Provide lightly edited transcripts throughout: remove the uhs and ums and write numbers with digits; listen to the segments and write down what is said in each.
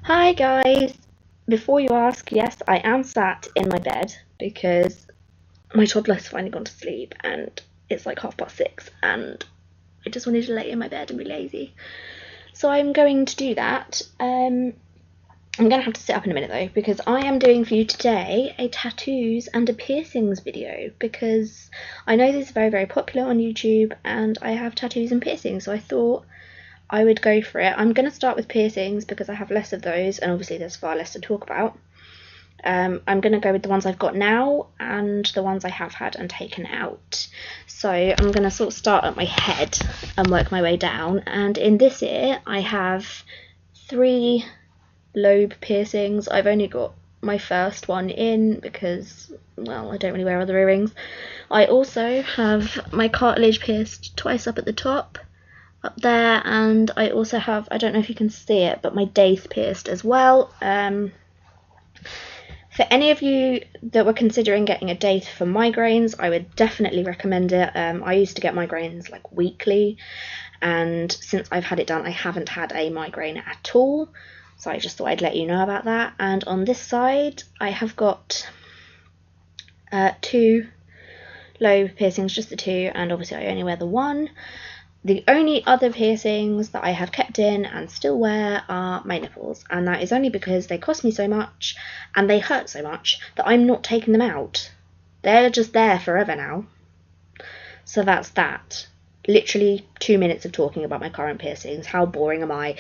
Hi guys! Before you ask, yes, I am sat in my bed because my toddler's finally gone to sleep and it's like 6:30 and I just wanted to lay in my bed and be lazy. So I'm going to do that. I'm going to have to sit up in a minute though because I am doing for you today a tattoos and a piercings video because I know this is very, very popular on YouTube and I have tattoos and piercings, so I thought I would go for it. I'm going to start with piercings because I have less of those and obviously there's far less to talk about. I'm going to go with the ones I've got now and the ones I have had and taken out. So I'm going to sort of start at my head and work my way down. And in this ear I have 3 lobe piercings. I've only got my first one in because, well, I don't really wear other earrings. I also have my cartilage pierced twice up at the top, up there, and I also have, I don't know if you can see it, but my daith pierced as well. For any of you that were considering getting a daith for migraines, I would definitely recommend it. I used to get migraines like weekly, and since I've had it done I haven't had a migraine at all, so I just thought I'd let you know about that. And on this side I have got 2 lobe piercings, just the 2, and obviously I only wear the 1. The only other piercings that I have kept in and still wear are my nipples, and that is only because they cost me so much and they hurt so much that I'm not taking them out. They're just there forever now. So that's that. Literally 2 minutes of talking about my current piercings. How boring am I?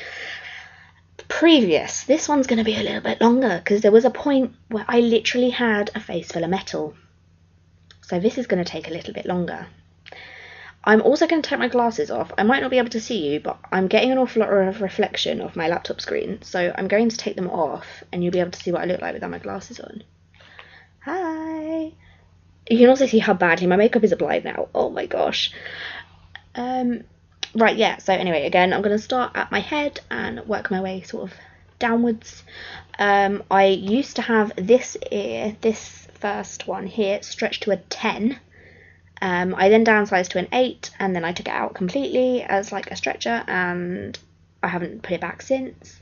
This one's going to be a little bit longer because there was a point where I literally had a face full of metal. So this is going to take a little bit longer. I'm also going to take my glasses off. I might not be able to see you, but I'm getting an awful lot of reflection of my laptop screen, so I'm going to take them off and you'll be able to see what I look like without my glasses on. Hi! You can also see how badly my makeup is applied now. Oh my gosh. Right, yeah, so anyway, again, I'm going to start at my head and work my way sort of downwards. I used to have this ear, this first one here, stretched to a 10. I then downsized to an 8 and then I took it out completely as like a stretcher and I haven't put it back since.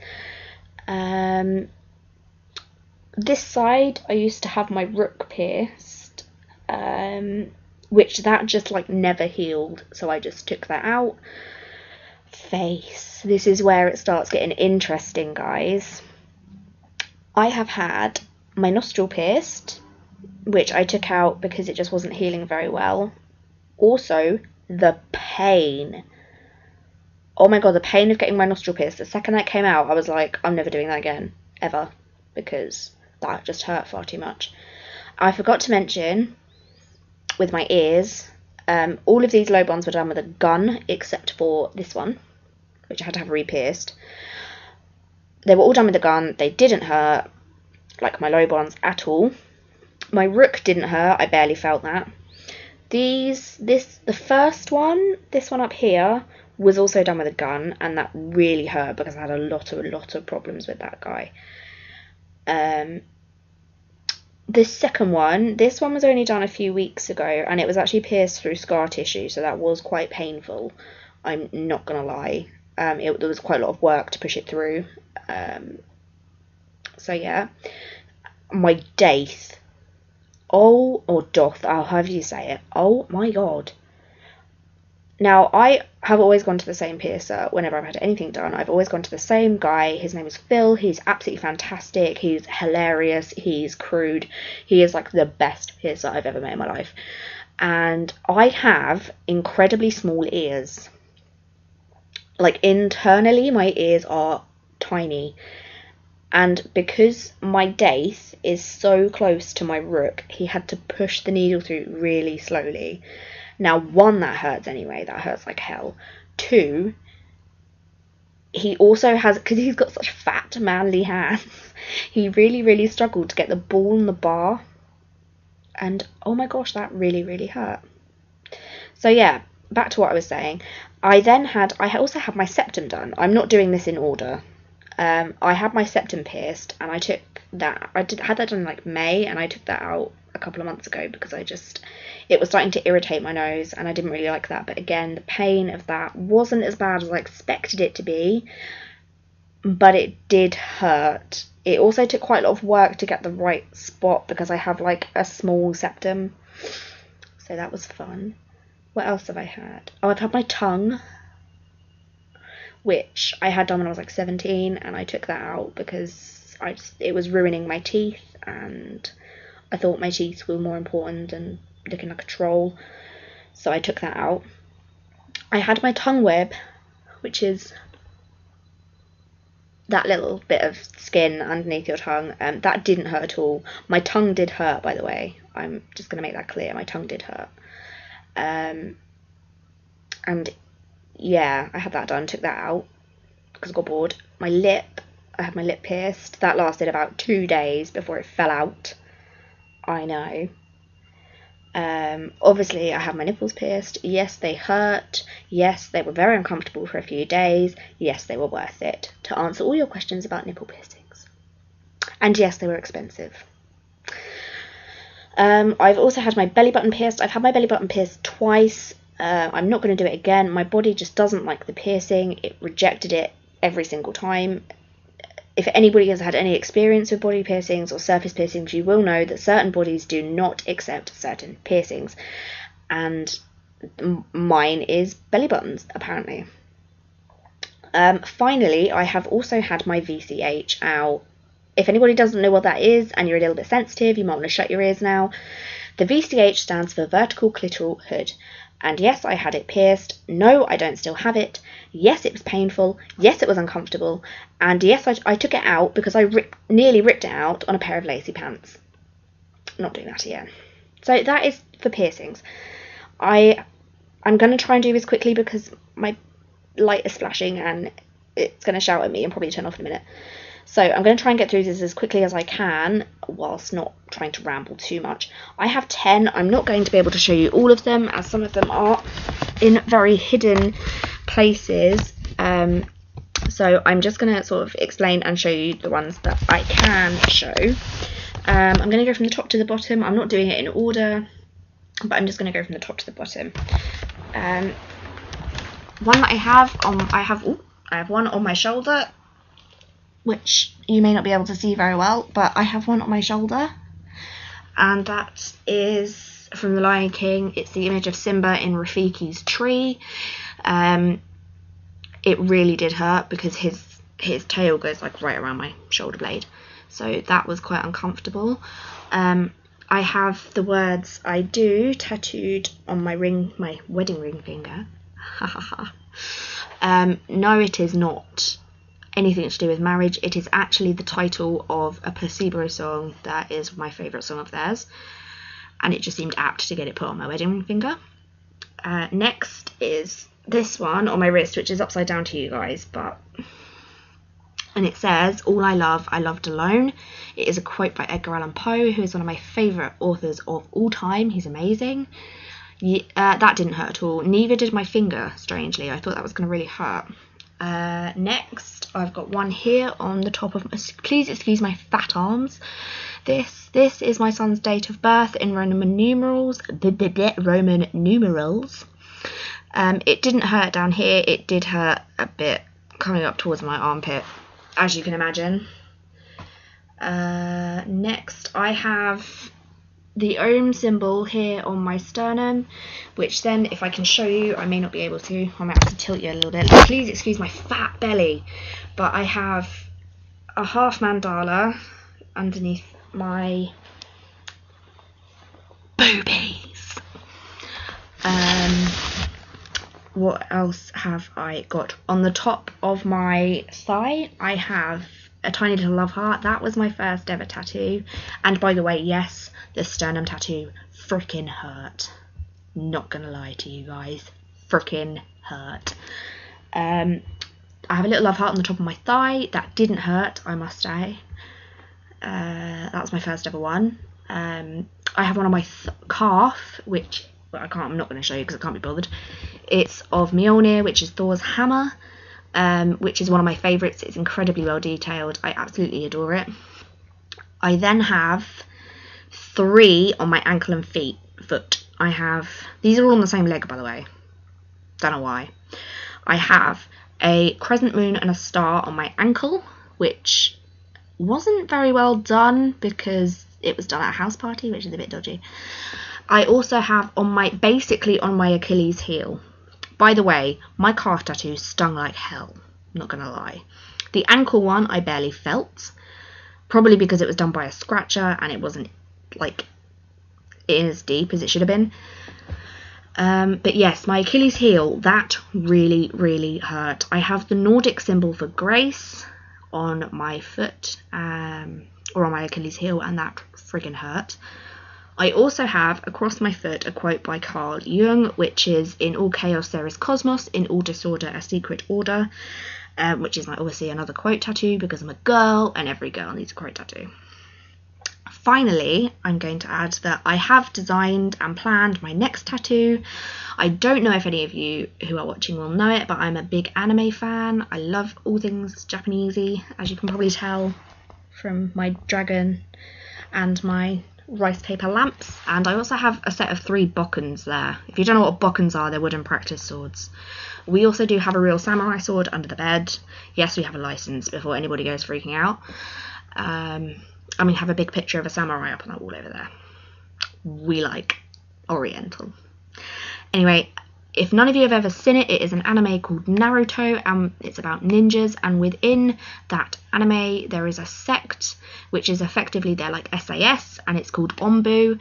This side I used to have my rook pierced, which that just like never healed, so I just took that out. Face. This is where it starts getting interesting, guys. I have had my nostril pierced, which I took out because it just wasn't healing very well. Also, the pain. Oh my god, the pain of getting my nostril pierced. The second that came out, I was like, I'm never doing that again, ever, because that just hurt far too much. I forgot to mention, with my ears, all of these lobe ones were done with a gun, except for this one, which I had to have re-pierced. They were all done with a gun. They didn't hurt, like my lobe ones, at all. My rook didn't hurt. I barely felt that. The first one, this one up here, was also done with a gun, and that really hurt because I had a lot of problems with that guy. The second one, this one was only done a few weeks ago, and it was actually pierced through scar tissue, so that was quite painful. I'm not gonna lie. There was quite a lot of work to push it through. So yeah, my daith. Oh, or doth, however you say it. Oh my god. Now, I have always gone to the same piercer whenever I've had anything done. I've always gone to the same guy. His name is Phil. He's absolutely fantastic. He's hilarious. He's crude. He is like the best piercer I've ever met in my life. And I have incredibly small ears. Like, internally, my ears are tiny. And because my daith is so close to my rook, he had to push the needle through really slowly. Now, 1, that hurts anyway. That hurts like hell. 2, he also has, because he's got such fat, manly hands, he really struggled to get the ball and the bar. And oh my gosh, that really hurt. So yeah, back to what I was saying. I also had my septum done. I'm not doing this in order. I had my septum pierced, and I took that. Had that done in like May, and I took that out a couple of months ago because it was starting to irritate my nose, and I didn't really like that. But again, the pain of that wasn't as bad as I expected it to be. but it did hurt. It also took quite a lot of work to get the right spot because I have like a small septum. So that was fun. What else have I had? Oh, I've had my tongue, which I had done when I was like 17, and I took that out because it was ruining my teeth, and I thought my teeth were more important than looking like a troll. So I took that out. I had my tongue web, which is that little bit of skin underneath your tongue. That didn't hurt at all. My tongue did hurt, by the way. I'm just going to make that clear. My tongue did hurt. And yeah, I had that done, took that out because I got bored. My lip, I had my lip pierced. That lasted about 2 days before it fell out. I know. Obviously I had my nipples pierced. Yes, they hurt. Yes, they were very uncomfortable for a few days. Yes, they were worth it to answer all your questions about nipple piercings. And yes, they were expensive. I've also had my belly button pierced. I've had my belly button pierced twice. I'm not going to do it again. My body just doesn't like the piercing. It rejected it every single time. If anybody has had any experience with body piercings or surface piercings, you will know that certain bodies do not accept certain piercings. And mine is belly buttons, apparently. Finally, I have also had my VCH out. If anybody doesn't know what that is and you're a little bit sensitive, you might want to shut your ears now. The VCH stands for vertical clitoral hood. And yes, I had it pierced. No, I don't still have it. Yes, it was painful. Yes, it was uncomfortable. And yes, I took it out because I nearly ripped it out on a pair of lacy pants. Not doing that again. So that is for piercings. I'm going to try and do this quickly because my light is flashing and it's going to shout at me and probably turn off in a minute. So I'm going to try and get through this as quickly as I can whilst not trying to ramble too much. I have 10. I'm not going to be able to show you all of them as some of them are in very hidden places. So I'm just going to sort of explain and show you the ones that I can show. I'm going to go from the top to the bottom. I'm not doing it in order, but I'm just going to go from the top to the bottom. One that I have one on my shoulder, which you may not be able to see very well, but I have one on my shoulder, and that is from The Lion King. It's the image of Simba in Rafiki's tree. It really did hurt because his tail goes like right around my shoulder blade, so that was quite uncomfortable. I have the words "I do" tattooed on my wedding ring finger. No, it is not anything to do with marriage. It is actually the title of a Placebo song that is my favourite song of theirs, and it just seemed apt to get it put on my wedding ring finger. Next is this one on my wrist, which is upside down to you guys, and it says, "All I loved alone." It is a quote by Edgar Allan Poe, who is one of my favourite authors of all time. He's amazing. That didn't hurt at all. Neither did my finger, strangely. I thought that was going to really hurt. Next, I've got one here on the top of. Please excuse my fat arms. This is my son's date of birth in Roman numerals. Roman numerals. It didn't hurt down here. It did hurt a bit coming up towards my armpit, as you can imagine. Next, I have the Om symbol here on my sternum, which then, if I can show you, I may not be able to. I might have to tilt you a little bit. Please excuse my fat belly, but I have a half mandala underneath my boobies. What else have I got? On the top of my thigh, I have a tiny little love heart. That was my first ever tattoo. And by the way, yes, the sternum tattoo frickin' hurt. Not gonna lie to you guys, frickin' hurt. I have a little love heart on the top of my thigh. That didn't hurt, I must say. That was my first ever one. I have one on my calf, which I'm not going to show you because I can't be bothered. It's of Mjolnir, which is Thor's hammer, which is one of my favourites. It's incredibly well detailed. I absolutely adore it. I then have 3 on my ankle and foot. These are all on the same leg, by the way. Don't know why. I have a crescent moon and a star on my ankle, which wasn't very well done because it was done at a house party, which is a bit dodgy. I also have basically on my Achilles heel. By the way, my calf tattoo stung like hell, I'm not gonna lie. The ankle one I barely felt, probably because it was done by a scratcher and it wasn't like as deep as it should have been. But yes, my Achilles heel, that really, really hurt. I have the Nordic symbol for grace on my foot, or on my Achilles heel, and that friggin' hurt. I also have across my foot a quote by Carl Jung, which is, "In all chaos there is cosmos, in all disorder a secret order," which is obviously another quote tattoo because I'm a girl and every girl needs a quote tattoo. Finally, I'm going to add that I have designed and planned my next tattoo. I don't know if any of you who are watching will know it, but I'm a big anime fan. I love all things Japanesey, as you can probably tell from my dragon and my rice paper lamps. And I also have a set of 3 bokkens there. If you don't know what bokkens are, they're wooden practice swords. We also do have a real samurai sword under the bed. Yes, we have a license before anybody goes freaking out. And we have a big picture of a samurai up on that wall over there. We like Oriental. Anyway, if none of you have ever seen it, it is an anime called Naruto, and it's about ninjas, and within that anime there is a sect which is effectively, they're like SAS, and it's called Onbu,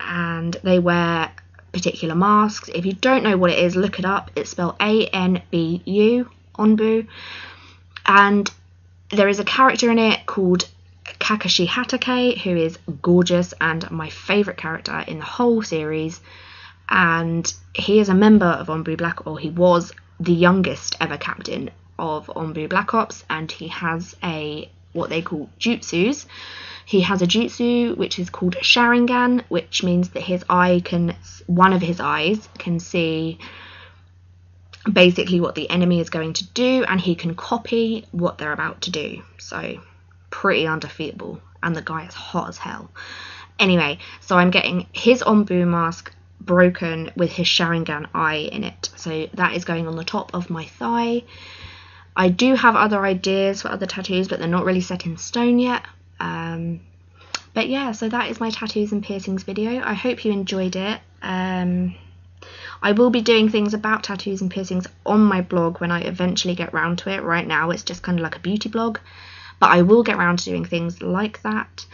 and they wear particular masks. If you don't know what it is, look it up. It's spelled ANBU, Onbu, and there is a character in it called Kakashi Hatake, who is gorgeous and my favourite character in the whole series, and he is a member of Onbu Black, or he was the youngest ever captain of Onbu Black Ops, and he has what they call jutsus. He has a jutsu which is called Sharingan, which means that one of his eyes can see basically what the enemy is going to do, and he can copy what they're about to do. So pretty undefeatable, and the guy is hot as hell. Anyway, so I'm getting his Onbu mask broken with his Sharingan eye in it, so that is going on the top of my thigh. I do have other ideas for other tattoos, but they're not really set in stone yet. But yeah, so that is my tattoos and piercings video. I hope you enjoyed it. I will be doing things about tattoos and piercings on my blog when I eventually get round to it. Right now it's just kind of like a beauty blog, but I will get around to doing things like that.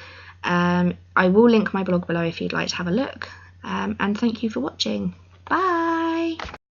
I will link my blog below if you'd like to have a look. And thank you for watching. Bye!